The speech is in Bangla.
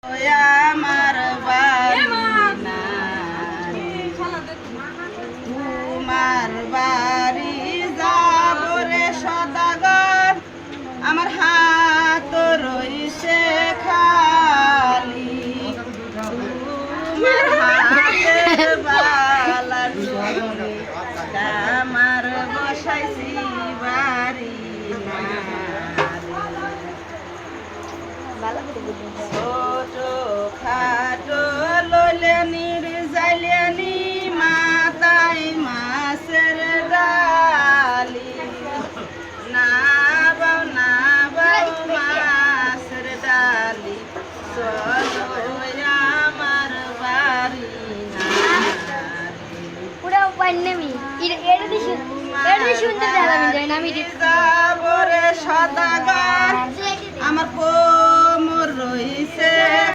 আমার বাড়ি না তোমার বাড়ি যাব রে সদাগর, আমার হাত রইছে খালি। তোমার হাতের বালা জলে আমার বসাইছি বাড়ি না। ছোট খাটো লইলেনির যাইলেনি মাথায় মাছের ডালি, না বাও মাছের ডালি, চলো আমার বাড়ি না। পুরো পান্নামি এটা শুনতে দিলাম আমি যাব রে সদাগর, আমার কোমর রইছে